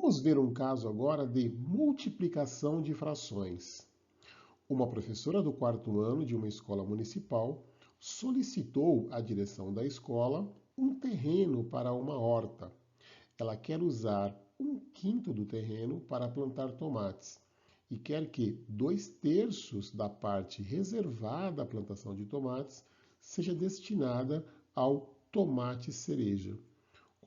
Vamos ver um caso agora de multiplicação de frações. Uma professora do quarto ano de uma escola municipal solicitou à direção da escola um terreno para uma horta. Ela quer usar 1/5 do terreno para plantar tomates e quer que 2/3 da parte reservada à plantação de tomates seja destinada ao tomate cereja.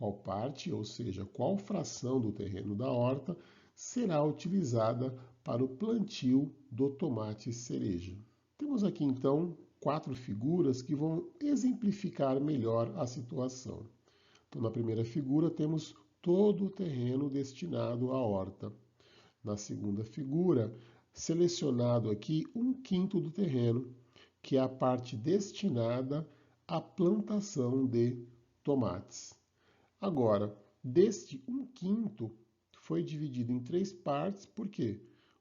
Qual parte, ou seja, qual fração do terreno da horta será utilizada para o plantio do tomate cereja? Temos aqui então 4 figuras que vão exemplificar melhor a situação. Então, na primeira figura temos todo o terreno destinado à horta. Na segunda figura, selecionado aqui 1/5 do terreno, que é a parte destinada à plantação de tomates. Agora, deste 1/5 foi dividido em 3 partes, por quê?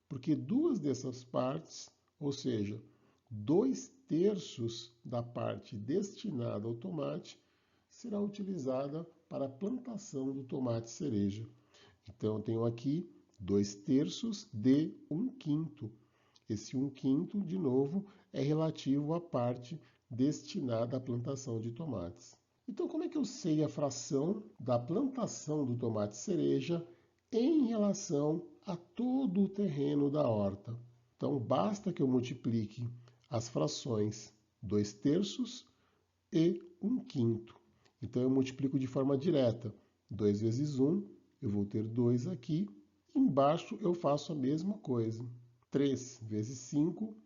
Porque 2 dessas partes, ou seja, 2/3 da parte destinada ao tomate, será utilizada para a plantação do tomate cereja. Então, eu tenho aqui 2/3 de 1/5. Esse 1/5, de novo, é relativo à parte destinada à plantação de tomates. Então, como é que eu sei a fração da plantação do tomate cereja em relação a todo o terreno da horta? Então, basta que eu multiplique as frações 2/3 e 1/5. Então, eu multiplico de forma direta. 2 vezes 1, eu vou ter 2 aqui. Embaixo, eu faço a mesma coisa. 3 vezes 5,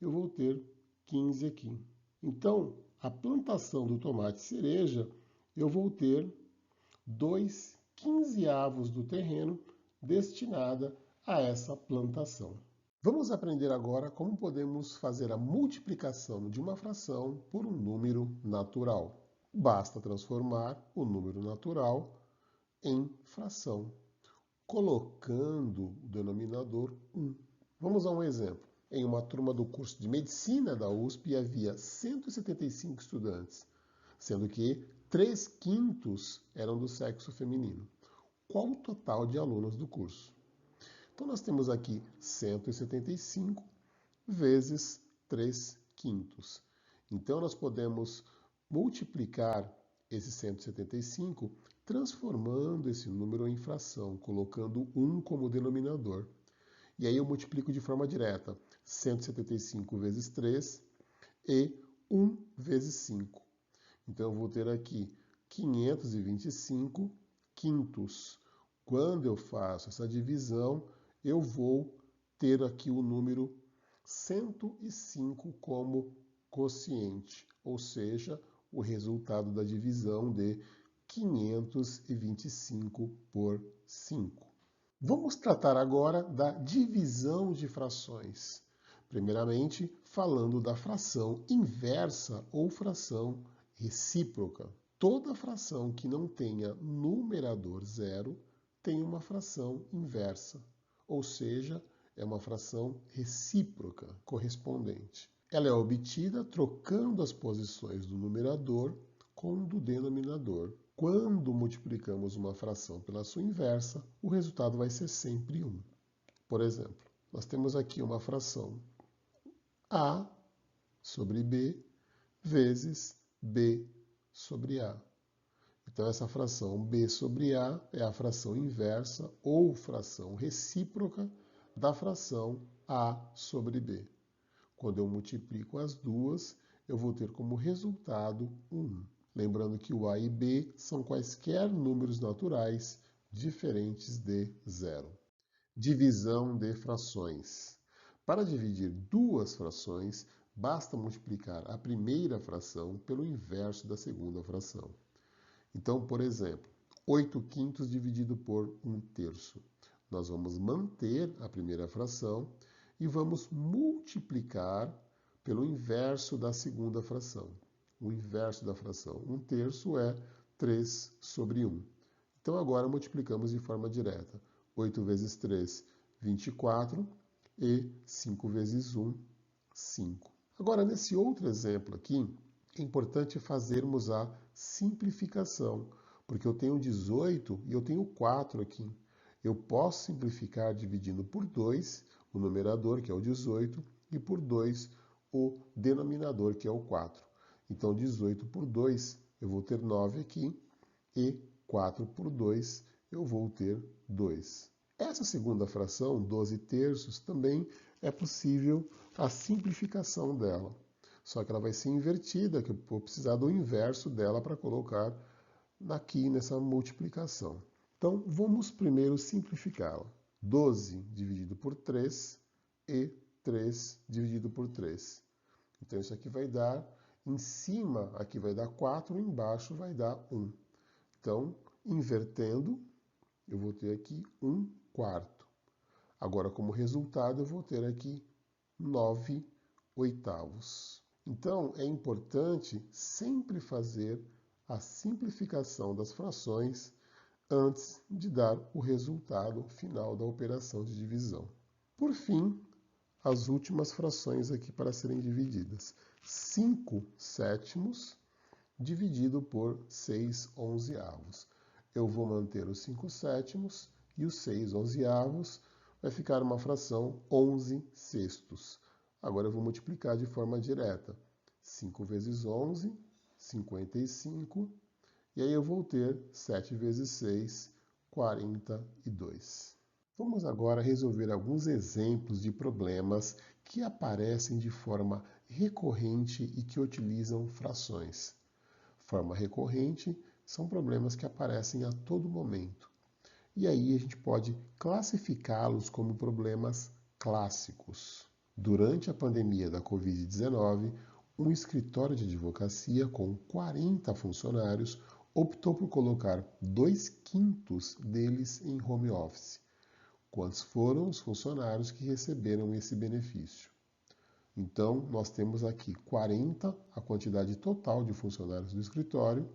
eu vou ter 15 aqui. Então, a plantação do tomate cereja, eu vou ter 2/15 do terreno destinada a essa plantação. Vamos aprender agora como podemos fazer a multiplicação de uma fração por um número natural. Basta transformar o número natural em fração, colocando o denominador 1. Vamos a um exemplo. Em uma turma do curso de Medicina da USP havia 175 estudantes, sendo que 3/5 eram do sexo feminino. Qual o total de alunos do curso? Então, nós temos aqui 175 vezes 3/5. Então, nós podemos multiplicar esse 175 transformando esse número em fração, colocando 1 como denominador. E aí eu multiplico de forma direta 175 vezes 3 e 1 vezes 5. Então eu vou ter aqui 525 quintos. Quando eu faço essa divisão, eu vou ter aqui o número 105 como quociente, ou seja, o resultado da divisão de 525 por 5. Vamos tratar agora da divisão de frações. Primeiramente, falando da fração inversa ou fração recíproca. Toda fração que não tenha numerador zero tem uma fração inversa, ou seja, é uma fração recíproca correspondente. Ela é obtida trocando as posições do numerador com o do denominador. Quando multiplicamos uma fração pela sua inversa, o resultado vai ser sempre 1. Por exemplo, nós temos aqui uma fração A sobre B vezes B sobre A. Então, essa fração B sobre A é a fração inversa ou fração recíproca da fração A sobre B. Quando eu multiplico as duas, eu vou ter como resultado 1. Lembrando que o A e B são quaisquer números naturais diferentes de zero. Divisão de frações. Para dividir duas frações, basta multiplicar a primeira fração pelo inverso da segunda fração. Então, por exemplo, 8/5 dividido por 1/3. Nós vamos manter a primeira fração e vamos multiplicar pelo inverso da segunda fração. O inverso da fração 1/3 é 3 sobre 1. Então, agora multiplicamos de forma direta. 8 vezes 3, 24, e 5 vezes 1, 5. Agora, nesse outro exemplo aqui, é importante fazermos a simplificação, porque eu tenho 18 e eu tenho 4 aqui. Eu posso simplificar dividindo por 2 o numerador, que é o 18, e por 2 o denominador, que é o 4. Então, 18 por 2, eu vou ter 9 aqui, e 4 por 2, eu vou ter 2. Essa segunda fração, 12 terços, também é possível a simplificação dela. Só que ela vai ser invertida, que eu vou precisar do inverso dela para colocar aqui nessa multiplicação. Então, vamos primeiro simplificá-la. 12 dividido por 3 e 3 dividido por 3. Então, isso aqui vai dar, em cima aqui vai dar 4, embaixo vai dar 1. Então, invertendo, eu vou ter aqui 1 quarto. Agora, como resultado, eu vou ter aqui 9 oitavos. Então, é importante sempre fazer a simplificação das frações antes de dar o resultado final da operação de divisão. Por fim, as últimas frações aqui para serem divididas. 5 sétimos dividido por 6 onzeavos. Eu vou manter os 5 sétimos e os 6 onzeavos, vai ficar uma fração 11 sextos. Agora eu vou multiplicar de forma direta. 5 vezes 11, 55. E aí eu vou ter 7 vezes 6, 42. Vamos agora resolver alguns exemplos de problemas que aparecem de forma recorrente e que utilizam frações. Forma recorrente são problemas que aparecem a todo momento. E aí a gente pode classificá-los como problemas clássicos. Durante a pandemia da Covid-19, um escritório de advocacia com 40 funcionários optou por colocar 2/5 deles em home office. Quantos foram os funcionários que receberam esse benefício? Então, nós temos aqui 40, a quantidade total de funcionários do escritório,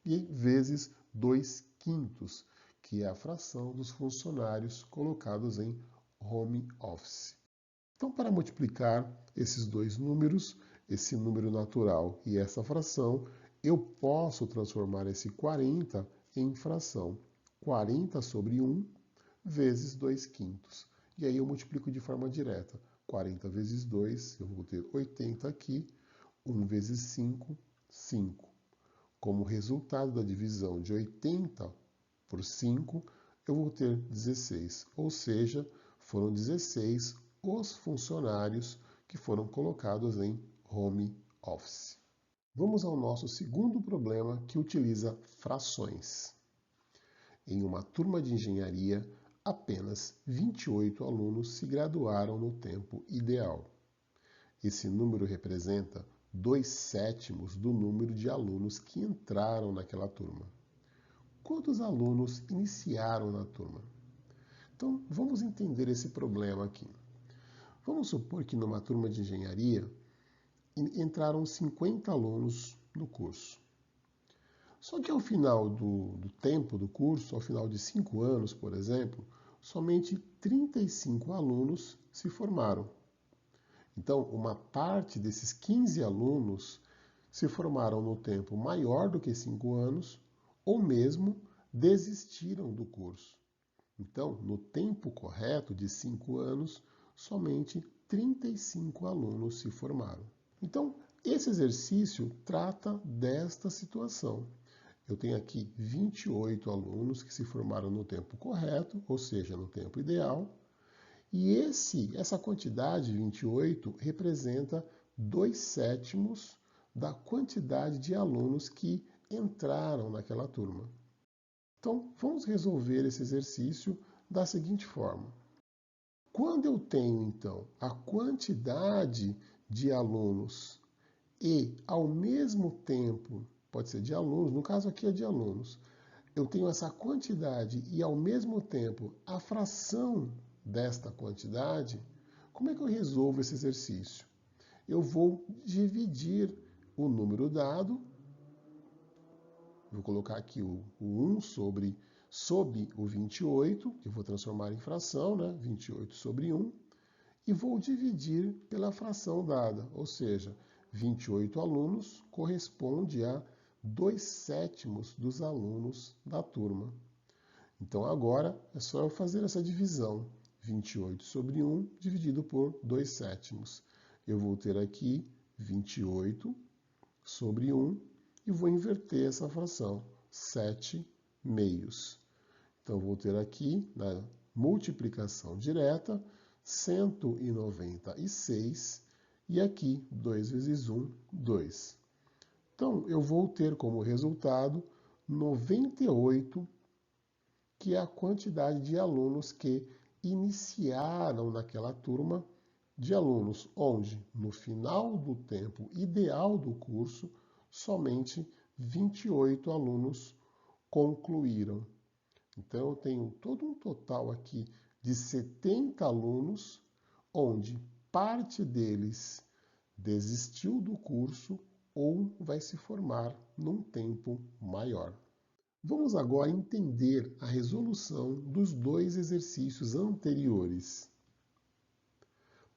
e vezes 2/5, que é a fração dos funcionários colocados em home office. Então, para multiplicar esses dois números, esse número natural e essa fração, eu posso transformar esse 40 em fração 40 sobre 1 vezes 2/5. E aí eu multiplico de forma direta. 40 vezes 2, eu vou ter 80 aqui. 1 vezes 5, 5. Como resultado da divisão de 80 por 5, eu vou ter 16. Ou seja, foram 16 os funcionários que foram colocados em home office. Vamos ao nosso segundo problema, que utiliza frações. Em uma turma de engenharia, apenas 28 alunos se graduaram no tempo ideal. Esse número representa 2/7 do número de alunos que entraram naquela turma. Quantos alunos iniciaram na turma? Então, vamos entender esse problema aqui. Vamos supor que numa turma de engenharia entraram 50 alunos no curso. Só que ao final do tempo do curso, ao final de 5 anos, por exemplo, somente 35 alunos se formaram. Então, uma parte desses 15 alunos se formaram no tempo maior do que 5 anos, ou mesmo desistiram do curso. Então, no tempo correto de 5 anos, somente 35 alunos se formaram. Então, esse exercício trata desta situação. Eu tenho aqui 28 alunos que se formaram no tempo correto, ou seja, no tempo ideal, e essa quantidade, 28, representa 2/7 da quantidade de alunos que entraram naquela turma. Então, vamos resolver esse exercício da seguinte forma. Quando eu tenho, então, a quantidade de alunos e, ao mesmo tempo, pode ser de alunos, no caso aqui é de alunos, eu tenho essa quantidade e, ao mesmo tempo, a fração desta quantidade, como é que eu resolvo esse exercício? Eu vou dividir o número dado, vou colocar aqui o 1 sobre o 28, que eu vou transformar em fração, né? 28 sobre 1, e vou dividir pela fração dada, ou seja, 28 alunos corresponde a 2/7 dos alunos da turma. Então agora é só eu fazer essa divisão. 28 sobre 1 dividido por 2 sétimos. Eu vou ter aqui 28 sobre 1 e vou inverter essa fração, 7 meios. Então vou ter aqui, na multiplicação direta, 196 e aqui 2 vezes 1, 2. Então eu vou ter como resultado 98, que é a quantidade de alunos que iniciaram naquela turma de alunos, onde no final do tempo ideal do curso, somente 28 alunos concluíram. Então eu tenho todo um total aqui de 70 alunos, onde parte deles desistiu do curso ou vai se formar num tempo maior. Vamos agora entender a resolução dos dois exercícios anteriores.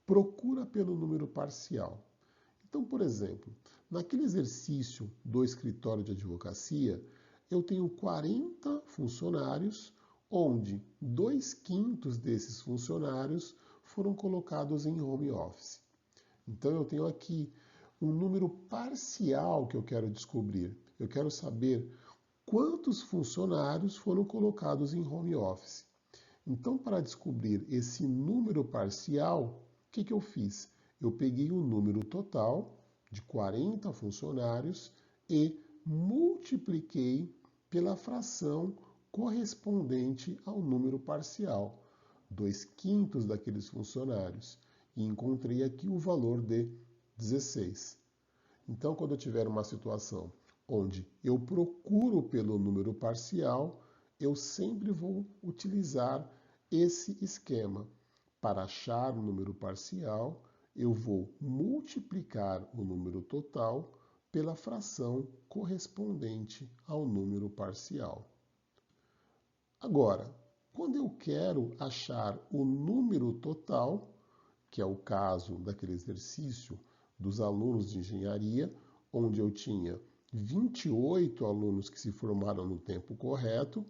Procura pelo número parcial. Então, por exemplo, naquele exercício do escritório de advocacia, eu tenho 40 funcionários, onde 2/5 desses funcionários foram colocados em home office. Então, eu tenho aqui um número parcial que eu quero descobrir. Eu quero saber quantos funcionários foram colocados em home office. Então, para descobrir esse número parcial, o que eu fiz? Eu peguei o número total de 40 funcionários e multipliquei pela fração correspondente ao número parcial, 2/5 daqueles funcionários, e encontrei aqui o valor de 16. Então, quando eu tiver uma situação onde eu procuro pelo número parcial, eu sempre vou utilizar esse esquema. Para achar o número parcial, eu vou multiplicar o número total pela fração correspondente ao número parcial. Agora, quando eu quero achar o número total, que é o caso daquele exercício dos alunos de engenharia, onde eu tinha 28 alunos que se formaram no tempo correto,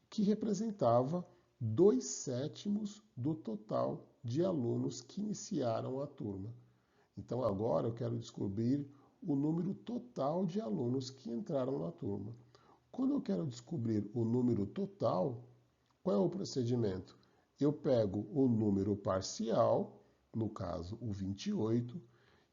que representava 2/7 do total de alunos que iniciaram a turma. Então agora eu quero descobrir o número total de alunos que entraram na turma. Quando eu quero descobrir o número total, qual é o procedimento? Eu pego o número parcial, no caso o 28,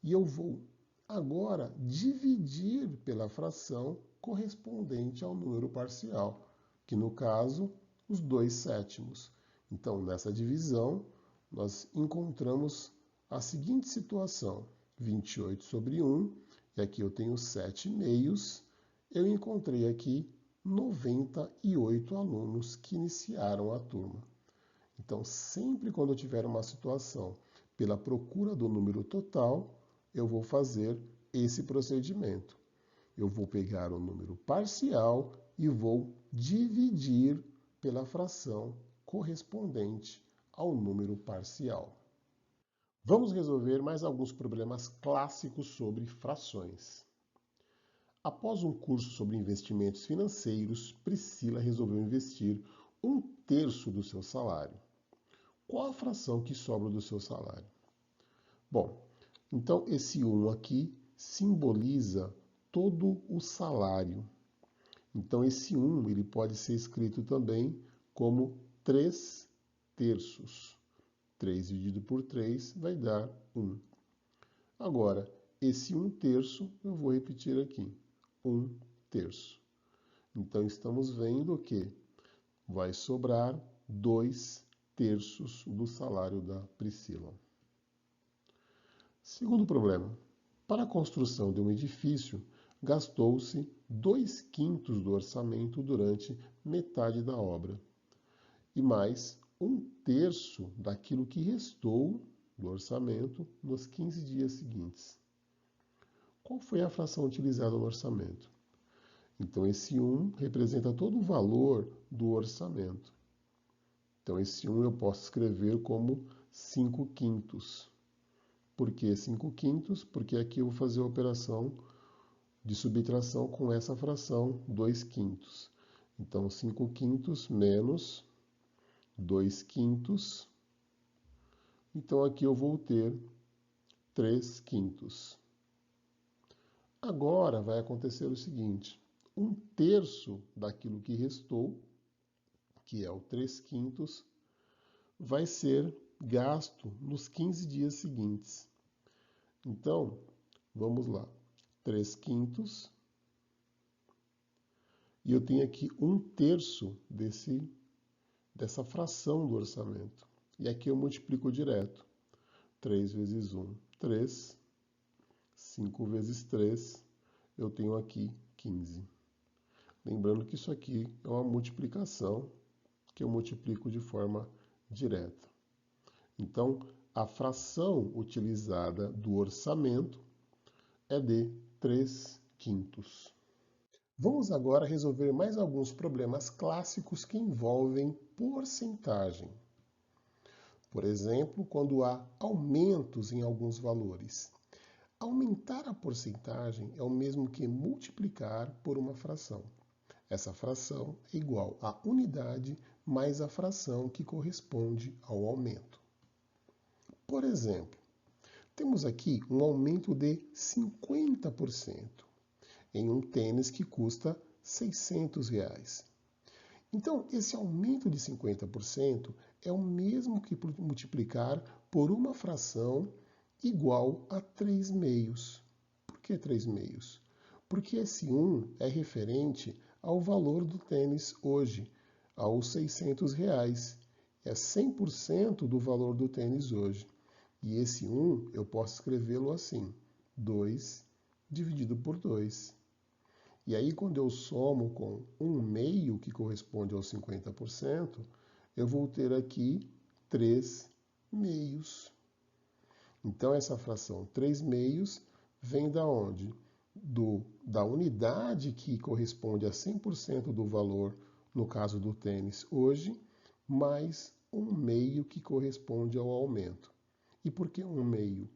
e eu vou agora dividir pela fração correspondente ao número parcial, que no caso, os 2/7. Então, nessa divisão, nós encontramos a seguinte situação: 28 sobre 1, e aqui eu tenho 7 meios, eu encontrei aqui 98 alunos que iniciaram a turma. Então, sempre quando eu tiver uma situação pela procura do número total, eu vou fazer esse procedimento. Eu vou pegar o número parcial e vou dividir pela fração correspondente ao número parcial. Vamos resolver mais alguns problemas clássicos sobre frações. Após um curso sobre investimentos financeiros, Priscila resolveu investir 1/3 do seu salário. Qual a fração que sobra do seu salário? Bom, então esse 1 aqui simboliza todo o salário. Então esse 1 ele pode ser escrito também como 3/3. 3 dividido por 3 vai dar 1. Agora, esse 1/3 eu vou repetir aqui. 1/3. Então estamos vendo que vai sobrar 2/3 do salário da Priscila. Segundo problema. Para a construção de um edifício, gastou-se 2/5 do orçamento durante metade da obra, e mais 1/3 daquilo que restou do orçamento nos 15 dias seguintes. Qual foi a fração utilizada no orçamento? Então, esse 1 representa todo o valor do orçamento. Então, esse 1 eu posso escrever como 5/5. Por que 5/5? Porque aqui eu vou fazer a operação de subtração com essa fração 2/5. Então, 5/5 menos 2/5. Então, aqui eu vou ter 3/5. Agora vai acontecer o seguinte: 1/3 daquilo que restou, que é o 3/5, vai ser gasto nos 15 dias seguintes. Então, vamos lá. 3/5. E eu tenho aqui 1/3 dessa fração do orçamento. E aqui eu multiplico direto. 3 vezes 1, 3. 5 vezes 3, eu tenho aqui 15. Lembrando que isso aqui é uma multiplicação que eu multiplico de forma direta. Então, a fração utilizada do orçamento é de 3/5. Vamos agora resolver mais alguns problemas clássicos que envolvem porcentagem. Por exemplo, quando há aumentos em alguns valores. Aumentar a porcentagem é o mesmo que multiplicar por uma fração. Essa fração é igual à unidade mais a fração que corresponde ao aumento. Por exemplo, temos aqui um aumento de 50% em um tênis que custa R$ 600. Então, esse aumento de 50% é o mesmo que multiplicar por uma fração igual a 3/2. Por que 3/2? Porque esse 1 é referente ao valor do tênis hoje, aos R$ 600. É 100% do valor do tênis hoje. E esse 1 eu posso escrevê-lo assim, 2 dividido por 2. E aí, quando eu somo com 1/2, que corresponde aos 50%, eu vou ter aqui 3/2. Então, essa fração 3/2 vem da onde? Da unidade que corresponde a 100% do valor, no caso do tênis, hoje, mais 1/2 que corresponde ao aumento. E por que 1/2?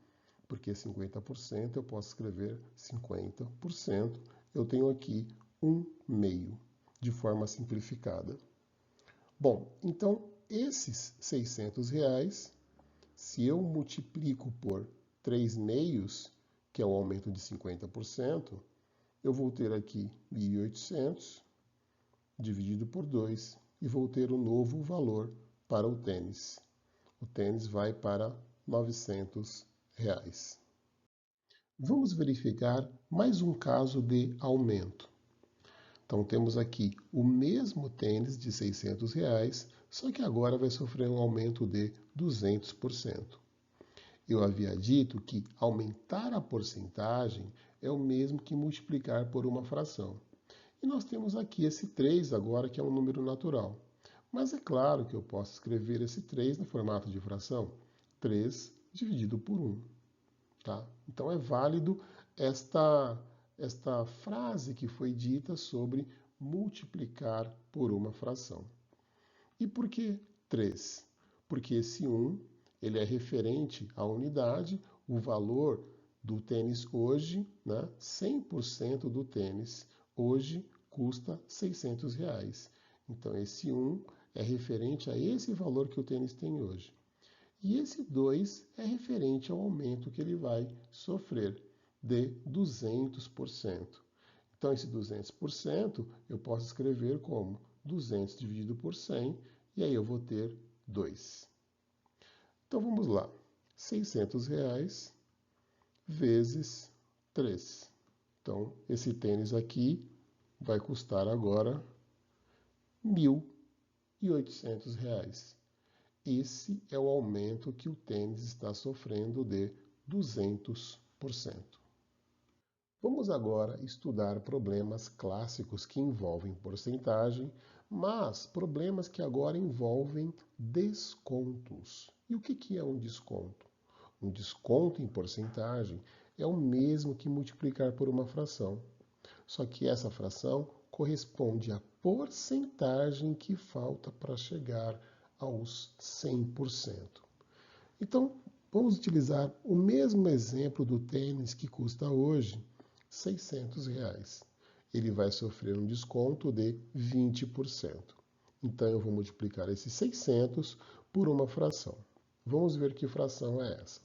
Porque 50% eu posso escrever 50%. Eu tenho aqui 1/2, de forma simplificada. Bom, então esses R$ 600, se eu multiplico por 3/2, que é o aumento de 50%, eu vou ter aqui 1.800 dividido por 2 e vou ter o novo valor para o tênis. O tênis vai para R$ 900. Vamos verificar mais um caso de aumento. Então, temos aqui o mesmo tênis de R$ 600, só que agora vai sofrer um aumento de 200%. Eu havia dito que aumentar a porcentagem é o mesmo que multiplicar por uma fração. E nós temos aqui esse 3 agora, que é um número natural. Mas é claro que eu posso escrever esse 3 no formato de fração. 3 dividido por 1. Tá? Então é válido esta frase que foi dita sobre multiplicar por uma fração. E por que 3? Porque esse 1 ele é referente à unidade, o valor do tênis hoje, né? 100% do tênis hoje custa R$ 600. Então esse 1 é referente a esse valor que o tênis tem hoje. E esse 2 é referente ao aumento que ele vai sofrer de 200%. Então, esse 200% eu posso escrever como 200 dividido por 100, e aí eu vou ter 2. Então, vamos lá. R$ 600 vezes 3. Então, esse tênis aqui vai custar agora R$ 1.800. Esse é o aumento que o tênis está sofrendo de 200%. Vamos agora estudar problemas clássicos que envolvem porcentagem, mas problemas que agora envolvem descontos. E o que é um desconto? Um desconto em porcentagem é o mesmo que multiplicar por uma fração. Só que essa fração corresponde à porcentagem que falta para chegar aos 100%. Então, vamos utilizar o mesmo exemplo do tênis que custa hoje R$ 600. ele vai sofrer um desconto de 20%. Então, eu vou multiplicar esses 600 por uma fração. Vamos ver que fração é essa.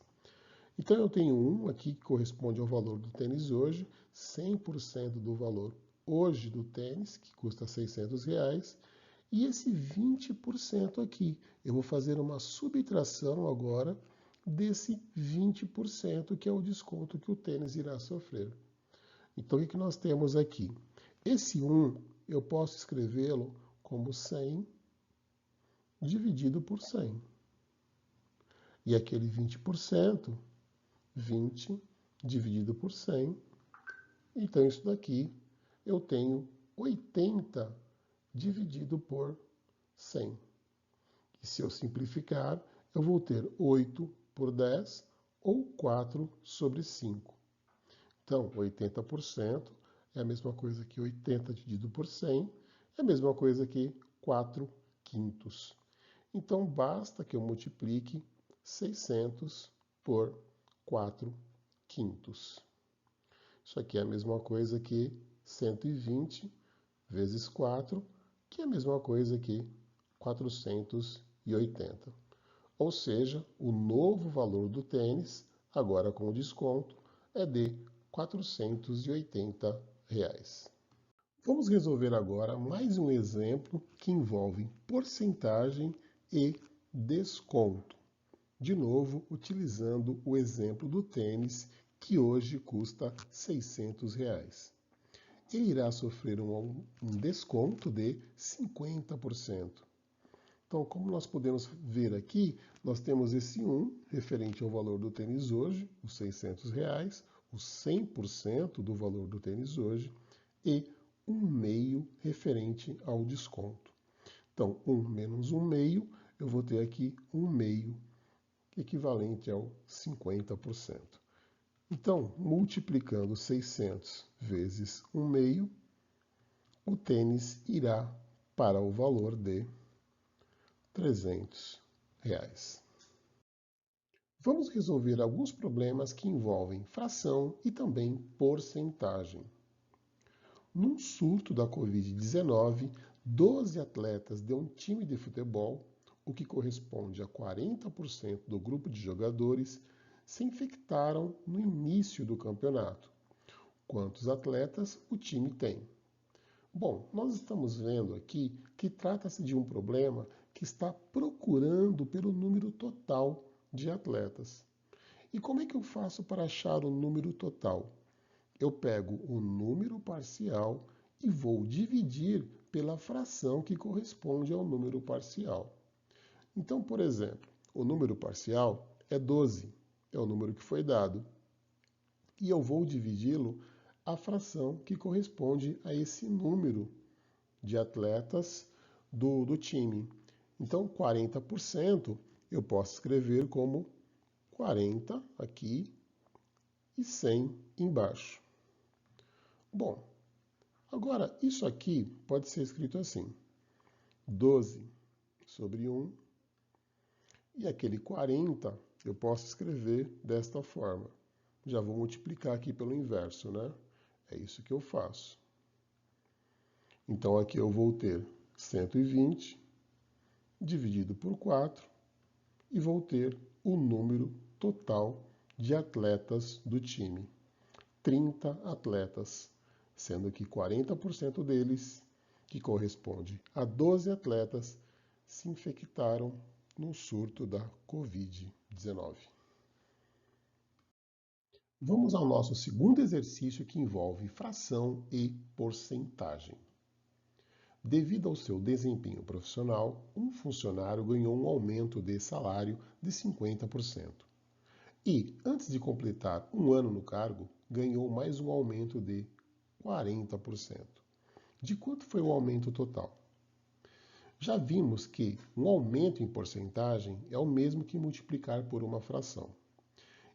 Então, eu tenho 1 aqui que corresponde ao valor do tênis hoje, 100% do valor hoje do tênis, que custa R$600, e esse 20% aqui. Eu vou fazer uma subtração agora desse 20%, que é o desconto que o tênis irá sofrer. Então, o que nós temos aqui? Esse 1, eu posso escrevê-lo como 100 dividido por 100. E aquele 20%, 20 dividido por 100. Então, isso daqui eu tenho 80 dividido por 100. E se eu simplificar, eu vou ter 8 por 10 ou 4 sobre 5. Então, 80% é a mesma coisa que 80 dividido por 100, é a mesma coisa que 4 quintos. Então, basta que eu multiplique 600 por 4 quintos. Isso aqui é a mesma coisa que 120 vezes 4, que é a mesma coisa que 480. Ou seja, o novo valor do tênis, agora com desconto, é de R$480. Vamos resolver agora mais um exemplo que envolve porcentagem e desconto. De novo, utilizando o exemplo do tênis, que hoje custa R$600. Ele irá sofrer um desconto de 50%. Então, como nós podemos ver aqui, nós temos esse 1 referente ao valor do tênis hoje, os R$600, o 100% do valor do tênis hoje, e 1/2 referente ao desconto. Então, 1 menos 1/2, eu vou ter aqui 1/2, equivalente ao 50%. Então, multiplicando 600 vezes 1/2, o tênis irá para o valor de R$300. Vamos resolver alguns problemas que envolvem fração e também porcentagem. Num surto da Covid-19, 12 atletas de um time de futebol, o que corresponde a 40% do grupo de jogadores, se infectaram no início do campeonato. Quantos atletas o time tem? Bom, nós estamos vendo aqui que trata-se de um problema que está procurando pelo número total de atletas. E como é que eu faço para achar o número total? Eu pego o número parcial e vou dividir pela fração que corresponde ao número parcial. Então, por exemplo, o número parcial é 12, é o número que foi dado. E eu vou dividi-lo a fração que corresponde a esse número de atletas do time. Então, 40% eu posso escrever como 40 aqui e 100 embaixo. Bom, agora isso aqui pode ser escrito assim: 12 sobre 1, e aquele 40 eu posso escrever desta forma. Já vou multiplicar aqui pelo inverso, né? É isso que eu faço. Então, aqui eu vou ter 120 dividido por 4 e vou ter o número total de atletas do time. 30 atletas, sendo que 40% deles, que corresponde a 12 atletas, se infectaram no surto da Covid-19. Vamos ao nosso segundo exercício, que envolve fração e porcentagem. Devido ao seu desempenho profissional, um funcionário ganhou um aumento de salário de 50%. E, antes de completar um ano no cargo, ganhou mais um aumento de 40%. De quanto foi o aumento total? Já vimos que um aumento em porcentagem é o mesmo que multiplicar por uma fração.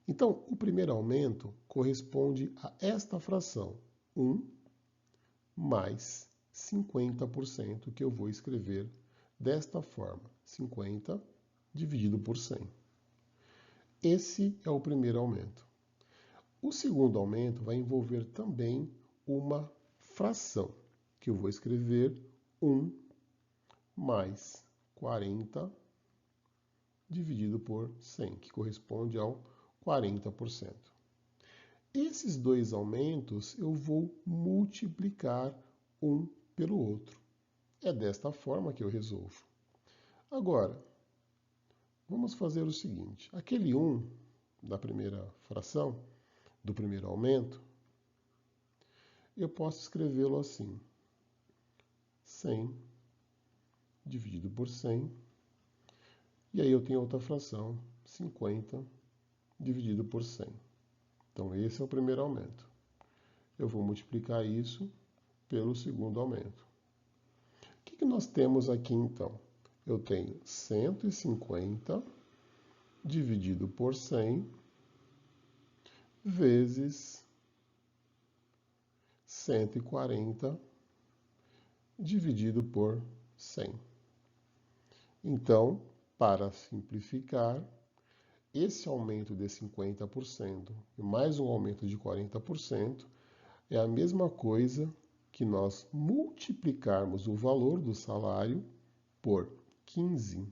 Então, o primeiro aumento corresponde a esta fração, 1 mais 50%, que eu vou escrever desta forma, 50 dividido por 100. Esse é o primeiro aumento. O segundo aumento vai envolver também uma fração, que eu vou escrever 1 mais 40 dividido por 100, que corresponde ao 40%. Esses dois aumentos eu vou multiplicar um pelo outro. É desta forma que eu resolvo. Agora, vamos fazer o seguinte. Aquele 1 da primeira fração, do primeiro aumento, eu posso escrevê-lo assim. 100 dividido por 100. E aí eu tenho outra fração, 50 dividido por 100. Então, esse é o primeiro aumento. Eu vou multiplicar isso pelo segundo aumento. O que nós temos aqui, então? Eu tenho 150 dividido por 100 vezes 140 dividido por 100. Então, para simplificar, esse aumento de 50% e mais um aumento de 40% é a mesma coisa que nós multiplicarmos o valor do salário por 15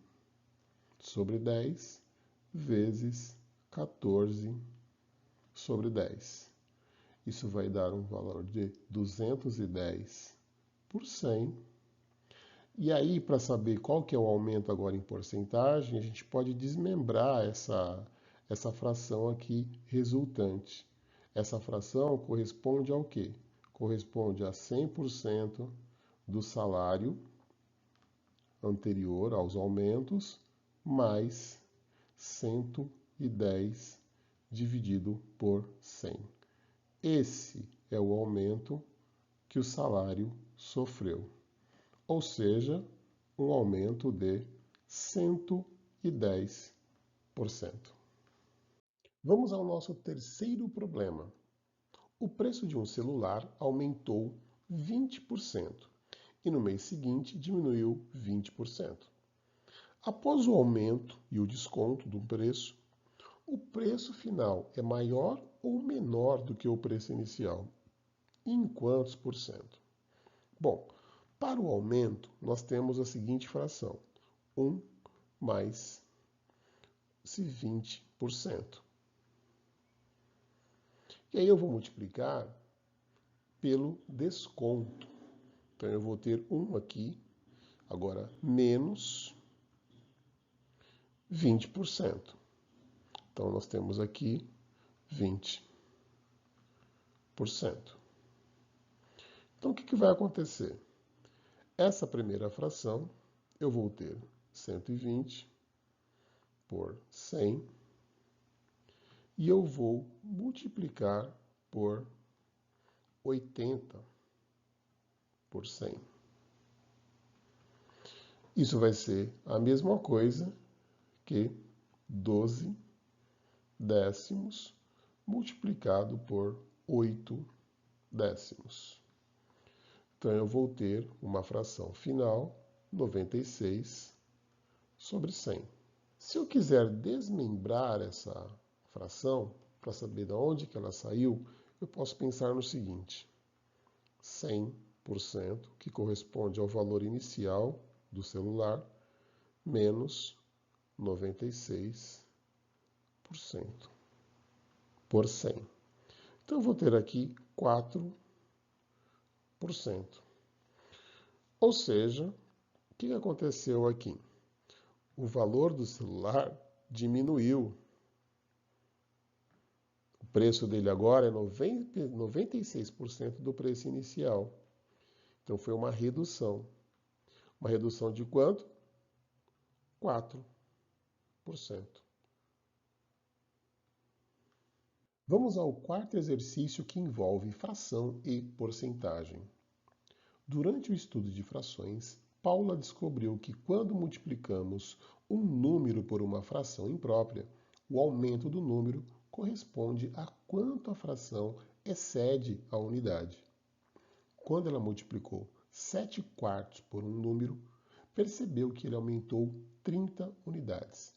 sobre 10 vezes 14 sobre 10. Isso vai dar um valor de 210 por 100. E aí, para saber qual que é o aumento agora em porcentagem, a gente pode desmembrar essa fração aqui resultante. Essa fração corresponde ao quê? Corresponde a 100% do salário anterior aos aumentos, mais 110 dividido por 100. Esse é o aumento que o salário sofreu. Ou seja, um aumento de 110%. Vamos ao nosso terceiro problema. O preço de um celular aumentou 20% e no mês seguinte diminuiu 20%. Após o aumento e o desconto do preço, o preço final é maior ou menor do que o preço inicial? E em quantos por cento? Bom, para o aumento, nós temos a seguinte fração: 1 mais 20%. E aí eu vou multiplicar pelo desconto. Então eu vou ter 1 aqui, agora menos 20%. Então nós temos aqui 20%. Então o que vai acontecer? Essa primeira fração, eu vou ter 120 por 100 e eu vou multiplicar por 80 por 100. Isso vai ser a mesma coisa que 12 décimos multiplicado por 8 décimos. Então, eu vou ter uma fração final, 96 sobre 100. Se eu quiser desmembrar essa fração, para saber de onde que ela saiu, eu posso pensar no seguinte: 100%, que corresponde ao valor inicial do celular, menos 96% por 100. Então, eu vou ter aqui 4%. Ou seja, o que aconteceu aqui? O valor do celular diminuiu. O preço dele agora é 96% do preço inicial. Então, foi uma redução. Uma redução de quanto? 4%. Vamos ao quarto exercício que envolve fração e porcentagem. Durante o estudo de frações, Paula descobriu que quando multiplicamos um número por uma fração imprópria, o aumento do número corresponde a quanto a fração excede a unidade. Quando ela multiplicou 7/4 por um número, percebeu que ele aumentou 30 unidades.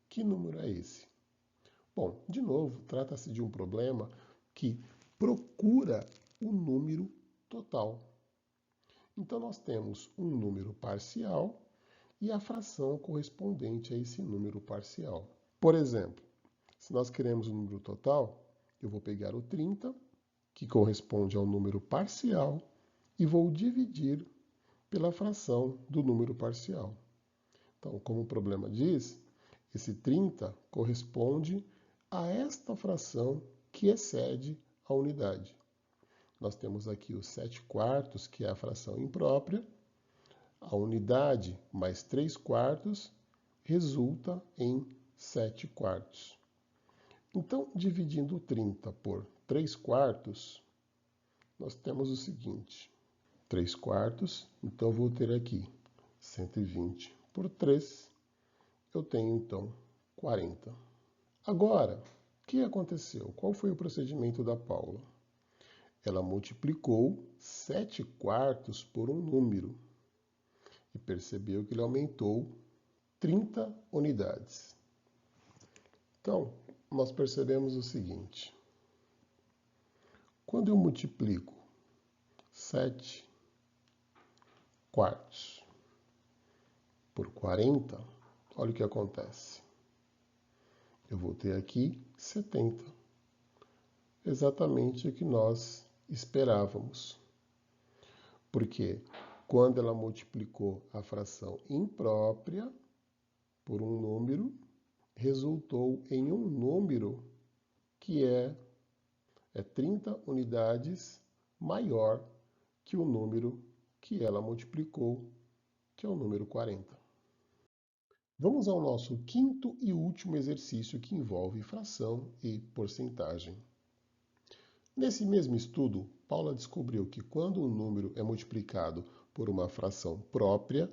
Que número é esse? Bom, de novo, trata-se de um problema que procura o número total. Então, nós temos um número parcial e a fração correspondente a esse número parcial. Por exemplo, se nós queremos um número total, eu vou pegar o 30, que corresponde ao número parcial, e vou dividir pela fração do número parcial. Então, como o problema diz, esse 30 corresponde a esta fração que excede a unidade. Nós temos aqui os 7/4, que é a fração imprópria. A unidade mais 3/4 resulta em 7/4. Então, dividindo 30 por 3/4, nós temos o seguinte. 3/4, então eu vou ter aqui 120 por 3, eu tenho então 40. Agora, o que aconteceu? Qual foi o procedimento da Paula? Ela multiplicou 7/4 por um número e percebeu que ele aumentou 30 unidades. Então, nós percebemos o seguinte. Quando eu multiplico 7/4 por 40, olha o que acontece. Eu vou ter aqui 70. Exatamente o que nós esperávamos. Porque quando ela multiplicou a fração imprópria por um número, resultou em um número que é 30 unidades maior que o número que ela multiplicou, que é o número 40. Vamos ao nosso quinto e último exercício que envolve fração e porcentagem. Nesse mesmo estudo, Paula descobriu que quando um número é multiplicado por uma fração própria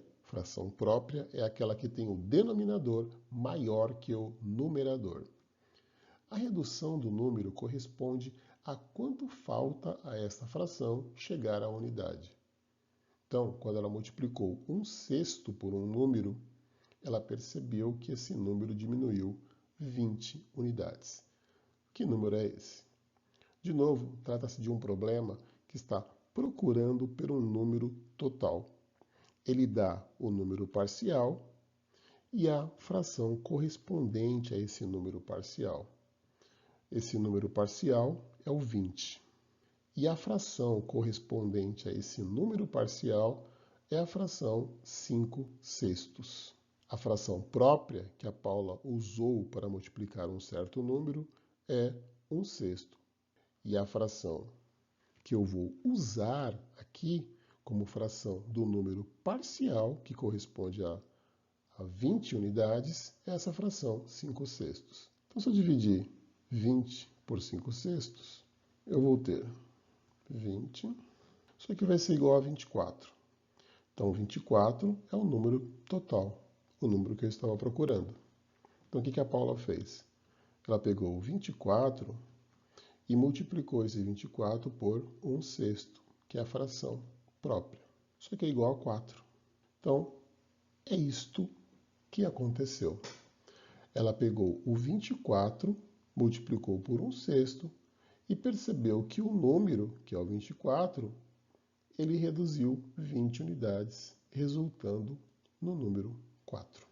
é aquela que tem o denominador maior que o numerador. A redução do número corresponde a quanto falta a esta fração chegar à unidade. Então, quando ela multiplicou 1/6 por um número, ela percebeu que esse número diminuiu 20 unidades. Que número é esse? De novo, trata-se de um problema que está procurando por um número total. Ele dá o número parcial e a fração correspondente a esse número parcial. Esse número parcial é o 20. E a fração correspondente a esse número parcial é a fração 5/6. A fração própria que a Paula usou para multiplicar um certo número é 1/6. E a fração que eu vou usar aqui como fração do número parcial, que corresponde a 20 unidades, é essa fração 5/6. Então, se eu dividir 20 por 5/6, eu vou ter 20. Isso aqui vai ser igual a 24. Então, 24 é o número total, o número que eu estava procurando. Então, o que a Paula fez? Ela pegou o 24 e multiplicou esse 24 por 1/6, que é a fração própria. Isso aqui é igual a 4. Então, é isto que aconteceu. Ela pegou o 24, multiplicou por 1/6 e percebeu que o número, que é o 24, ele reduziu 20 unidades, resultando no número 4.